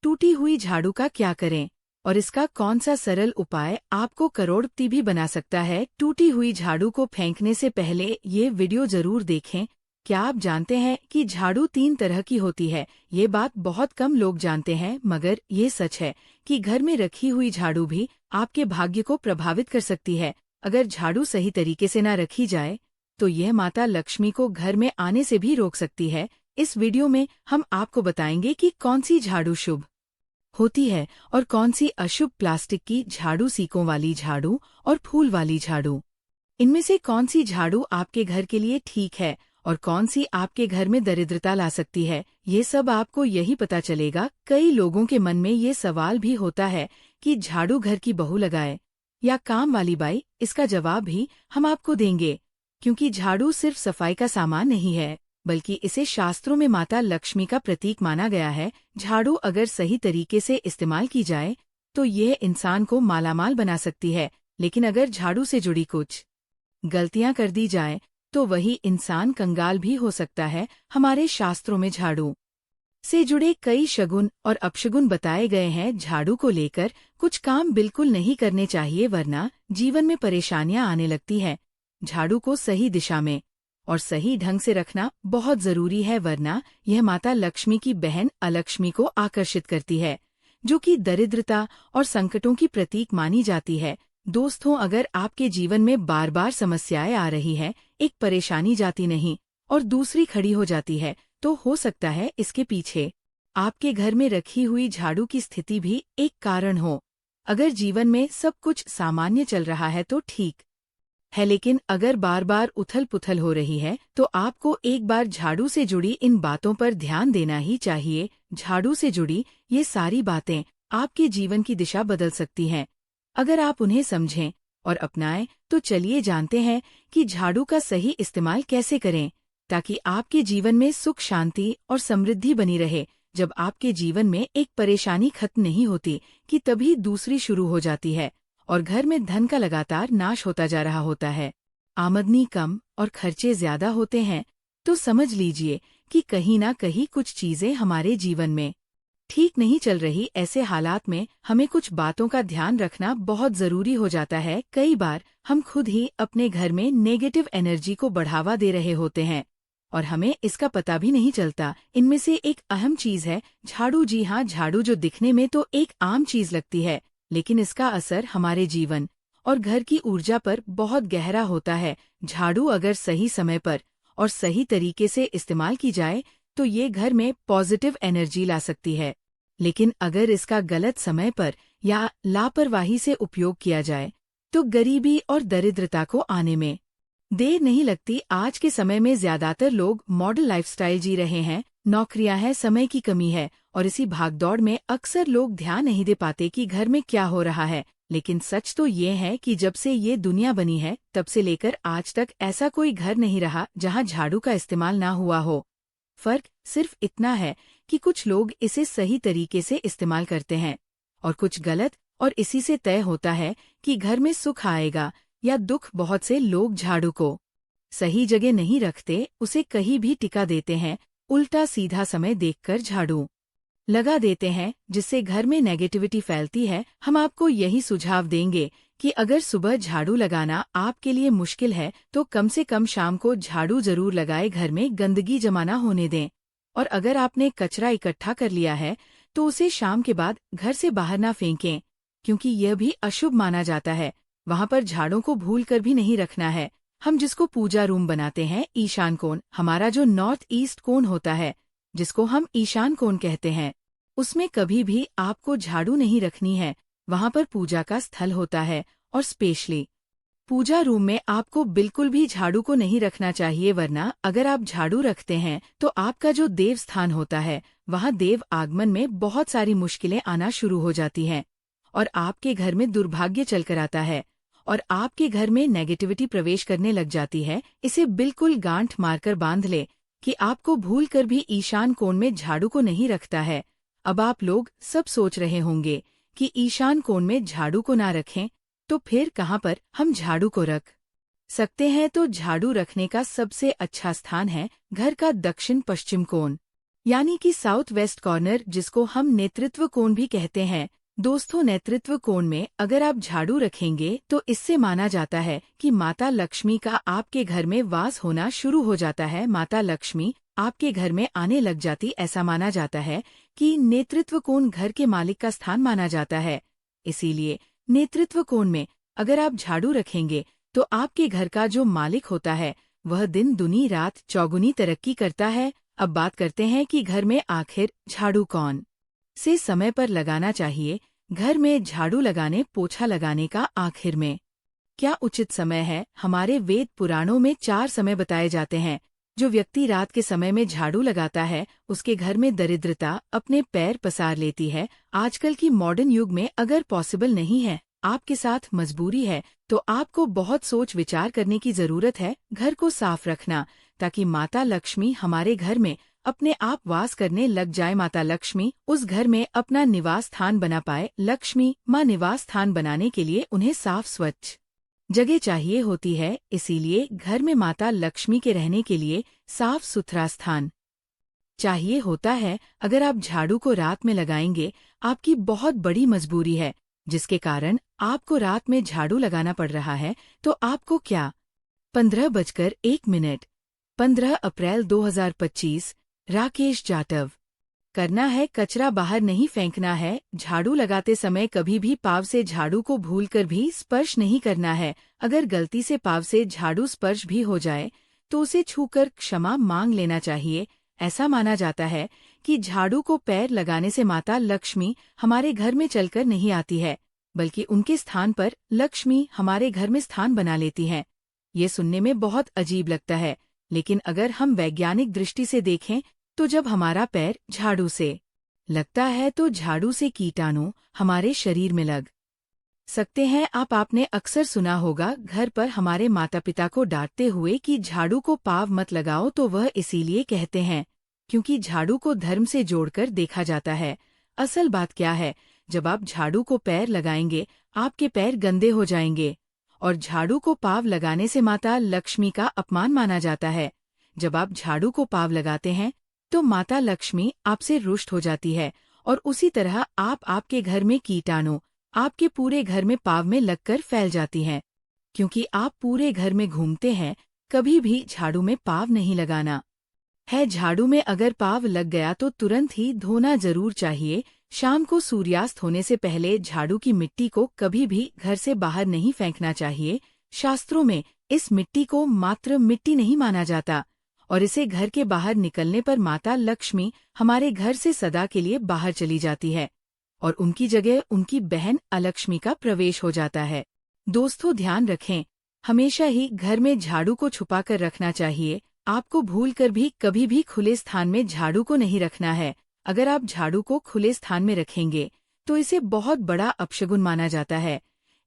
टूटी हुई झाड़ू का क्या करें और इसका कौन सा सरल उपाय आपको करोड़पति भी बना सकता है। टूटी हुई झाड़ू को फेंकने से पहले ये वीडियो जरूर देखें। क्या आप जानते हैं कि झाड़ू 3 तरह की होती है? ये बात बहुत कम लोग जानते हैं, मगर ये सच है कि घर में रखी हुई झाड़ू भी आपके भाग्य को प्रभावित कर सकती है। अगर झाड़ू सही तरीके से न रखी जाए तो यह माता लक्ष्मी को घर में आने से भी रोक सकती है। इस वीडियो में हम आपको बताएंगे कि कौन सी झाड़ू शुभ होती है और कौन सी अशुभ। प्लास्टिक की झाड़ू, सीकों वाली झाड़ू और फूल वाली झाड़ू, इनमें से कौन सी झाड़ू आपके घर के लिए ठीक है और कौन सी आपके घर में दरिद्रता ला सकती है, ये सब आपको यही पता चलेगा। कई लोगों के मन में ये सवाल भी होता है कि झाड़ू घर की बहू लगाए या काम वाली बाई। इसका जवाब भी हम आपको देंगे, क्योंकि झाड़ू सिर्फ सफाई का सामान नहीं है, बल्कि इसे शास्त्रों में माता लक्ष्मी का प्रतीक माना गया है। झाड़ू अगर सही तरीके से इस्तेमाल की जाए तो यह इंसान को मालामाल बना सकती है, लेकिन अगर झाड़ू से जुड़ी कुछ गलतियां कर दी जाए तो वही इंसान कंगाल भी हो सकता है। हमारे शास्त्रों में झाड़ू से जुड़े कई शगुन और अपशगुन बताए गए हैं। झाड़ू को लेकर कुछ काम बिल्कुल नहीं करने चाहिए, वरना जीवन में परेशानियां आने लगती है। झाड़ू को सही दिशा में और सही ढंग से रखना बहुत जरूरी है, वरना यह माता लक्ष्मी की बहन अलक्ष्मी को आकर्षित करती है, जो कि दरिद्रता और संकटों की प्रतीक मानी जाती है। दोस्तों, अगर आपके जीवन में बार बार समस्याएं आ रही हैं, एक परेशानी जाती नहीं और दूसरी खड़ी हो जाती है, तो हो सकता है इसके पीछे आपके घर में रखी हुई झाड़ू की स्थिति भी एक कारण हो। अगर जीवन में सब कुछ सामान्य चल रहा है तो ठीक है, लेकिन अगर बार बार उथल पुथल हो रही है तो आपको एक बार झाड़ू से जुड़ी इन बातों पर ध्यान देना ही चाहिए। झाड़ू से जुड़ी ये सारी बातें आपके जीवन की दिशा बदल सकती हैं अगर आप उन्हें समझें और अपनाएं। तो चलिए जानते हैं कि झाड़ू का सही इस्तेमाल कैसे करें, ताकि आपके जीवन में सुख, शांति और समृद्धि बनी रहे। जब आपके जीवन में एक परेशानी खत्म नहीं होती कि तभी दूसरी शुरू हो जाती है और घर में धन का लगातार नाश होता जा रहा होता है, आमदनी कम और खर्चे ज्यादा होते हैं, तो समझ लीजिए कि कहीं ना कहीं कुछ चीजें हमारे जीवन में ठीक नहीं चल रही। ऐसे हालात में हमें कुछ बातों का ध्यान रखना बहुत जरूरी हो जाता है। कई बार हम खुद ही अपने घर में नेगेटिव एनर्जी को बढ़ावा दे रहे होते हैं और हमें इसका पता भी नहीं चलता। इनमें से एक अहम चीज है झाड़ू। जी हाँ, झाड़ू जो दिखने में तो एक आम चीज लगती है, लेकिन इसका असर हमारे जीवन और घर की ऊर्जा पर बहुत गहरा होता है। झाड़ू अगर सही समय पर और सही तरीके से इस्तेमाल की जाए तो ये घर में पॉजिटिव एनर्जी ला सकती है, लेकिन अगर इसका गलत समय पर या लापरवाही से उपयोग किया जाए तो गरीबी और दरिद्रता को आने में देर नहीं लगती। आज के समय में ज्यादातर लोग मॉडर्न लाइफस्टाइल जी रहे हैं, नौकरियां हैं, समय की कमी है और इसी भागदौड़ में अक्सर लोग ध्यान नहीं दे पाते कि घर में क्या हो रहा है। लेकिन सच तो ये है कि जब से ये दुनिया बनी है तब से लेकर आज तक ऐसा कोई घर नहीं रहा जहां झाड़ू का इस्तेमाल ना हुआ हो। फर्क सिर्फ इतना है कि कुछ लोग इसे सही तरीके से इस्तेमाल करते हैं और कुछ गलत, और इसी से तय होता है कि घर में सुख आएगा या दुख। बहुत से लोग झाड़ू को सही जगह नहीं रखते, उसे कहीं भी टिका देते हैं, उल्टा सीधा समय देखकर झाड़ू लगा देते हैं, जिससे घर में नेगेटिविटी फैलती है। हम आपको यही सुझाव देंगे कि अगर सुबह झाड़ू लगाना आपके लिए मुश्किल है तो कम से कम शाम को झाड़ू जरूर लगाए। घर में गंदगी जमा ना होने दें, और अगर आपने कचरा इकट्ठा कर लिया है तो उसे शाम के बाद घर से बाहर ना फेंकें, क्योंकि यह भी अशुभ माना जाता है। वहां पर झाड़ों को भूल कर भी नहीं रखना है। हम जिसको पूजा रूम बनाते हैं, ईशान कोण, हमारा जो नॉर्थ ईस्ट कोण होता है, जिसको हम ईशान कोण कहते हैं, उसमें कभी भी आपको झाड़ू नहीं रखनी है। वहां पर पूजा का स्थल होता है और स्पेशली पूजा रूम में आपको बिल्कुल भी झाड़ू को नहीं रखना चाहिए, वरना अगर आप झाड़ू रखते हैं तो आपका जो देव स्थान होता है वहां देव आगमन में बहुत सारी मुश्किलें आना शुरू हो जाती हैं और आपके घर में दुर्भाग्य चलकर आता है और आपके घर में नेगेटिविटी प्रवेश करने लग जाती है। इसे बिल्कुल गांठ मारकर बांध ले कि आपको भूल कर भी ईशान कोण में झाड़ू को नहीं रखता है। अब आप लोग सब सोच रहे होंगे कि ईशान कोण में झाड़ू को ना रखें तो फिर कहाँ पर हम झाड़ू को रख सकते हैं? तो झाड़ू रखने का सबसे अच्छा स्थान है घर का दक्षिण पश्चिम कोण। यानी कि साउथ वेस्ट कॉर्नर, जिसको हम नेतृत्व कोण भी कहते हैं। दोस्तों, नेतृत्व कोण में अगर आप झाड़ू रखेंगे तो इससे माना जाता है कि माता लक्ष्मी का आपके घर में वास होना शुरू हो जाता है। माता लक्ष्मी आपके घर में आने लग जाती, ऐसा माना जाता है कि नेतृत्व कोण घर के मालिक का स्थान माना जाता है। इसीलिए नेतृत्व कोण में अगर आप झाड़ू रखेंगे तो आपके घर का जो मालिक होता है वह दिन दुनी रात चौगुनी तरक्की करता है। अब बात करते हैं कि घर में आखिर झाड़ू कौन से समय पर लगाना चाहिए। घर में झाड़ू लगाने, पोछा लगाने का आखिर में क्या उचित समय है? हमारे वेद पुराणों में 4 समय बताए जाते हैं। जो व्यक्ति रात के समय में झाड़ू लगाता है उसके घर में दरिद्रता अपने पैर पसार लेती है। आजकल की मॉडर्न युग में अगर पॉसिबल नहीं है, आपके साथ मजबूरी है, तो आपको बहुत सोच विचार करने की जरूरत है घर को साफ रखना, ताकि माता लक्ष्मी हमारे घर में अपने आप वास करने लग जाए। माता लक्ष्मी उस घर में अपना निवास स्थान बना पाए। लक्ष्मी माँ निवास स्थान बनाने के लिए उन्हें साफ स्वच्छ जगह चाहिए होती है। इसीलिए घर में माता लक्ष्मी के रहने के लिए साफ सुथरा स्थान चाहिए होता है। अगर आप झाड़ू को रात में लगाएंगे, आपकी बहुत बड़ी मजबूरी है जिसके कारण आपको रात में झाड़ू लगाना पड़ रहा है, तो आपको क्या 15:01 15 अप्रैल 2025 राकेश जाटव करना है? कचरा बाहर नहीं फेंकना है। झाड़ू लगाते समय कभी भी पाँव से झाड़ू को भूलकर भी स्पर्श नहीं करना है। अगर गलती से पाँव से झाड़ू स्पर्श भी हो जाए तो उसे छूकर क्षमा मांग लेना चाहिए। ऐसा माना जाता है कि झाड़ू को पैर लगाने से माता लक्ष्मी हमारे घर में चलकर नहीं आती है, बल्कि उनके स्थान पर लक्ष्मी हमारे घर में स्थान बना लेती हैं। ये सुनने में बहुत अजीब लगता है, लेकिन अगर हम वैज्ञानिक दृष्टि से देखें तो जब हमारा पैर झाड़ू से लगता है तो झाड़ू से कीटाणु हमारे शरीर में लग सकते हैं। आपने अक्सर सुना होगा घर पर हमारे माता पिता को डांटते हुए कि झाड़ू को पाँव मत लगाओ, तो वह इसीलिए कहते हैं क्योंकि झाड़ू को धर्म से जोड़कर देखा जाता है। असल बात क्या है, जब आप झाड़ू को पैर लगाएंगे आपके पैर गंदे हो जाएंगे, और झाड़ू को पाँव लगाने से माता लक्ष्मी का अपमान माना जाता है। जब आप झाड़ू को पाँव लगाते हैं तो माता लक्ष्मी आपसे रुष्ट हो जाती है, और उसी तरह आपके घर में कीटाणु आपके पूरे घर में पाँव में लगकर फैल जाती हैं। क्योंकि आप पूरे घर में घूमते हैं, कभी भी झाड़ू में पाँव नहीं लगाना है। झाड़ू में अगर पाँव लग गया तो तुरंत ही धोना जरूर चाहिए। शाम को सूर्यास्त होने से पहले झाड़ू की मिट्टी को कभी भी घर से बाहर नहीं फेंकना चाहिए। शास्त्रों में इस मिट्टी को मात्र मिट्टी नहीं माना जाता, और इसे घर के बाहर निकलने पर माता लक्ष्मी हमारे घर से सदा के लिए बाहर चली जाती है, और उनकी जगह उनकी बहन अलक्ष्मी का प्रवेश हो जाता है। दोस्तों, ध्यान रखें, हमेशा ही घर में झाड़ू को छुपा कर रखना चाहिए। आपको भूलकर भी कभी भी खुले स्थान में झाड़ू को नहीं रखना है। अगर आप झाड़ू को खुले स्थान में रखेंगे तो इसे बहुत बड़ा अपशगुन माना जाता है।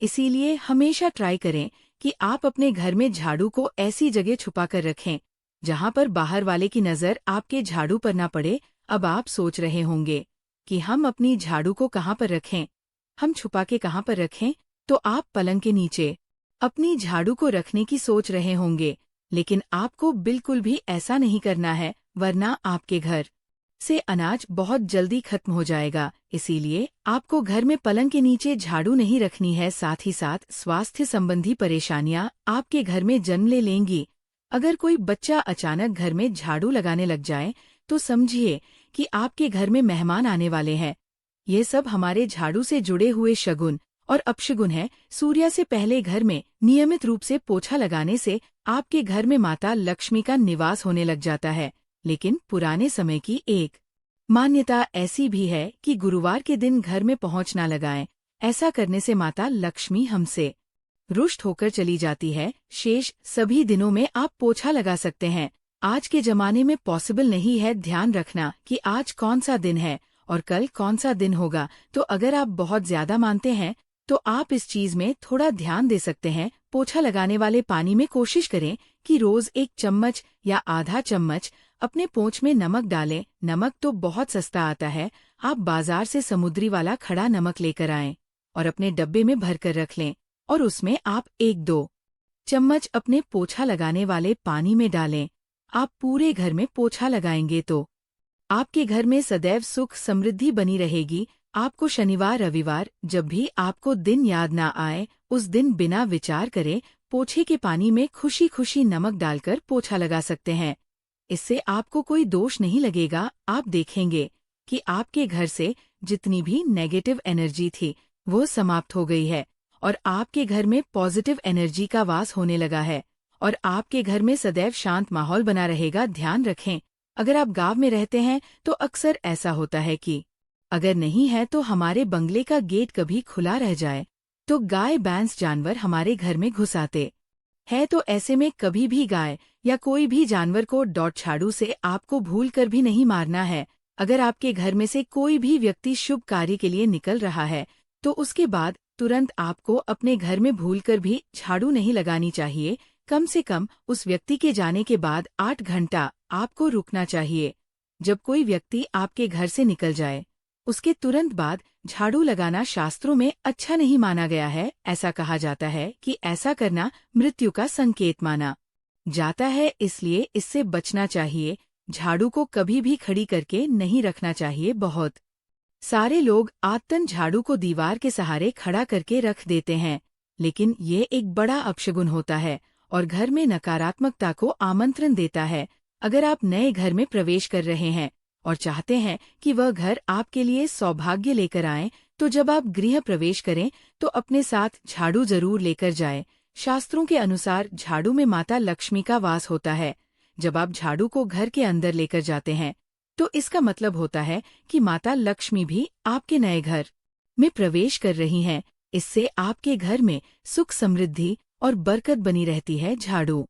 इसीलिए हमेशा ट्राई करें कि आप अपने घर में झाड़ू को ऐसी जगह छुपा कर रखें जहां पर बाहर वाले की नजर आपके झाड़ू पर ना पड़े। अब आप सोच रहे होंगे कि हम अपनी झाड़ू को कहाँ पर रखें, हम छुपा के कहाँ पर रखें? तो आप पलंग के नीचे अपनी झाड़ू को रखने की सोच रहे होंगे, लेकिन आपको बिल्कुल भी ऐसा नहीं करना है, वरना आपके घर से अनाज बहुत जल्दी खत्म हो जाएगा। इसीलिए आपको घर में पलंग के नीचे झाड़ू नहीं रखनी है। साथ ही साथ स्वास्थ्य संबंधी परेशानियां आपके घर में जन्म ले लेंगी। अगर कोई बच्चा अचानक घर में झाड़ू लगाने लग जाए तो समझिए कि आपके घर में मेहमान आने वाले हैं। ये सब हमारे झाड़ू से जुड़े हुए शगुन और अपशगुन है। सूर्य से पहले घर में नियमित रूप से पोछा लगाने से आपके घर में माता लक्ष्मी का निवास होने लग जाता है। लेकिन पुराने समय की एक मान्यता ऐसी भी है कि गुरुवार के दिन घर में पोंछ ना लगाएं। ऐसा करने से माता लक्ष्मी हमसे रुष्ट होकर चली जाती है। शेष सभी दिनों में आप पोछा लगा सकते हैं। आज के जमाने में पॉसिबल नहीं है ध्यान रखना कि आज कौन सा दिन है और कल कौन सा दिन होगा। तो अगर आप बहुत ज्यादा मानते हैं तो आप इस चीज में थोड़ा ध्यान दे सकते हैं। पोछा लगाने वाले पानी में कोशिश करें कि रोज 1 चम्मच या आधा चम्मच अपने पोंछ में नमक डालें। नमक तो बहुत सस्ता आता है, आप बाजार से समुद्री वाला खड़ा नमक लेकर आएं और अपने डब्बे में भरकर रख लें, और उसमें आप 1-2 चम्मच अपने पोछा लगाने वाले पानी में डालें। आप पूरे घर में पोछा लगाएंगे तो आपके घर में सदैव सुख समृद्धि बनी रहेगी। आपको शनिवार रविवार जब भी आपको दिन याद ना आए, उस दिन बिना विचार करे पोछे के पानी में खुशी खुशी नमक डालकर पोछा लगा सकते हैं। इससे आपको कोई दोष नहीं लगेगा। आप देखेंगे कि आपके घर से जितनी भी नेगेटिव एनर्जी थी वो समाप्त हो गई है और आपके घर में पॉजिटिव एनर्जी का वास होने लगा है और आपके घर में सदैव शांत माहौल बना रहेगा। ध्यान रखें, अगर आप गांव में रहते हैं तो अक्सर ऐसा होता है कि अगर नहीं है तो हमारे बंगले का गेट कभी खुला रह जाए तो गाय भैंस जानवर हमारे घर में घुस आते हैं। तो ऐसे में कभी भी गाय या कोई भी जानवर को डॉट झाड़ू से आपको भूल कर भी नहीं मारना है। अगर आपके घर में से कोई भी व्यक्ति शुभ कार्य के लिए निकल रहा है तो उसके बाद तुरंत आपको अपने घर में भूलकर भी झाड़ू नहीं लगानी चाहिए। कम से कम उस व्यक्ति के जाने के बाद 8 घंटा आपको रुकना चाहिए। जब कोई व्यक्ति आपके घर से निकल जाए उसके तुरंत बाद झाड़ू लगाना शास्त्रों में अच्छा नहीं माना गया है। ऐसा कहा जाता है कि ऐसा करना मृत्यु का संकेत माना जाता है, इसलिए इससे बचना चाहिए। झाड़ू को कभी भी खड़ी करके नहीं रखना चाहिए। बहुत सारे लोग आदतन झाड़ू को दीवार के सहारे खड़ा करके रख देते हैं, लेकिन ये एक बड़ा अपशगुन होता है और घर में नकारात्मकता को आमंत्रण देता है। अगर आप नए घर में प्रवेश कर रहे हैं और चाहते हैं कि वह घर आपके लिए सौभाग्य लेकर आए, तो जब आप गृह प्रवेश करें तो अपने साथ झाड़ू जरूर लेकर जाएं। शास्त्रों के अनुसार झाड़ू में माता लक्ष्मी का वास होता है। जब आप झाड़ू को घर के अंदर लेकर जाते हैं तो इसका मतलब होता है कि माता लक्ष्मी भी आपके नए घर में प्रवेश कर रही हैं। इससे आपके घर में सुख समृद्धि और बरकत बनी रहती है। झाड़ू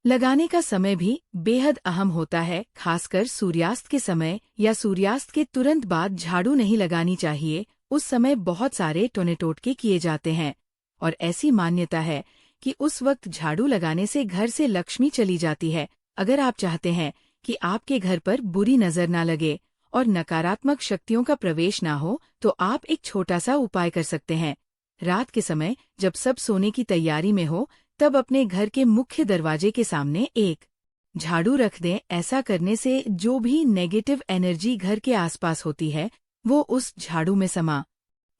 लगाने का समय भी बेहद अहम होता है, खासकर सूर्यास्त के समय या सूर्यास्त के तुरंत बाद झाड़ू नहीं लगानी चाहिए। उस समय बहुत सारे टोने टोटके किए जाते हैं और ऐसी मान्यता है कि उस वक्त झाड़ू लगाने से घर से लक्ष्मी चली जाती है। अगर आप चाहते हैं कि आपके घर पर बुरी नजर ना लगे और नकारात्मक शक्तियों का प्रवेश ना हो, तो आप एक छोटा सा उपाय कर सकते हैं। रात के समय जब सब सोने की तैयारी में हो, तब अपने घर के मुख्य दरवाजे के सामने एक झाड़ू रख दें। ऐसा करने से जो भी नेगेटिव एनर्जी घर के आसपास होती है वो उस झाड़ू में समा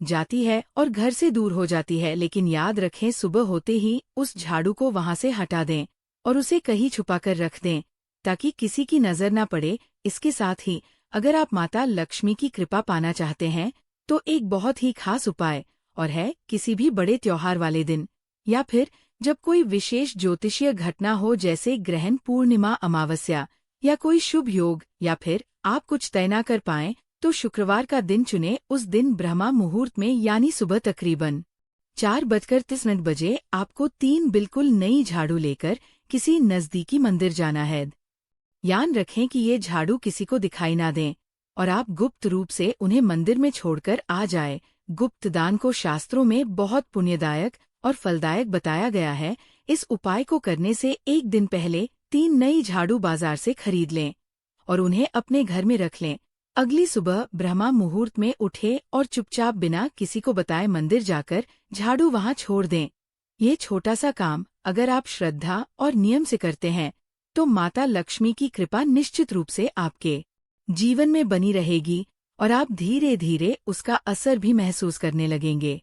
जाती है और घर से दूर हो जाती है। लेकिन याद रखें, सुबह होते ही उस झाड़ू को वहां से हटा दें और उसे कहीं छुपाकर रख दें ताकि किसी की नजर न पड़े। इसके साथ ही अगर आप माता लक्ष्मी की कृपा पाना चाहते हैं तो एक बहुत ही खास उपाय और है, किसी भी बड़े त्योहार वाले दिन या फिर जब कोई विशेष ज्योतिषीय घटना हो, जैसे ग्रहण, पूर्णिमा, अमावस्या या कोई शुभ योग, या फिर आप कुछ तय न कर पाएं तो शुक्रवार का दिन चुने। उस दिन ब्रह्मा मुहूर्त में यानी सुबह तकरीबन 4:30 बजे आपको 3 बिल्कुल नई झाड़ू लेकर किसी नजदीकी मंदिर जाना है। ध्यान रखें कि ये झाड़ू किसी को दिखाई ना दें और आप गुप्त रूप से उन्हें मंदिर में छोड़कर आ जाए। गुप्त दान को शास्त्रों में बहुत पुण्यदायक और फलदायक बताया गया है। इस उपाय को करने से एक दिन पहले 3 नई झाड़ू बाजार से खरीद लें और उन्हें अपने घर में रख लें। अगली सुबह ब्रह्मा मुहूर्त में उठे और चुपचाप बिना किसी को बताए मंदिर जाकर झाड़ू वहां छोड़ दें। ये छोटा सा काम अगर आप श्रद्धा और नियम से करते हैं तो माता लक्ष्मी की कृपा निश्चित रूप से आपके जीवन में बनी रहेगी और आप धीरे धीरे उसका असर भी महसूस करने लगेंगे।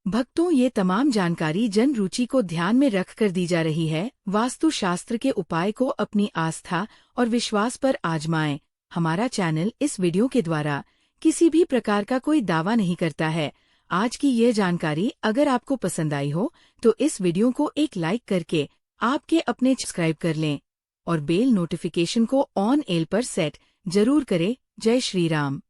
भक्तों, ये तमाम जानकारी जन रुचि को ध्यान में रखकर दी जा रही है। वास्तु शास्त्र के उपाय को अपनी आस्था और विश्वास पर आजमाएं। हमारा चैनल इस वीडियो के द्वारा किसी भी प्रकार का कोई दावा नहीं करता है। आज की ये जानकारी अगर आपको पसंद आई हो तो इस वीडियो को एक लाइक करके आपके अपने सब्सक्राइब कर लें और बेल नोटिफिकेशन को ऑन एल पर सेट जरूर करें। जय श्री राम।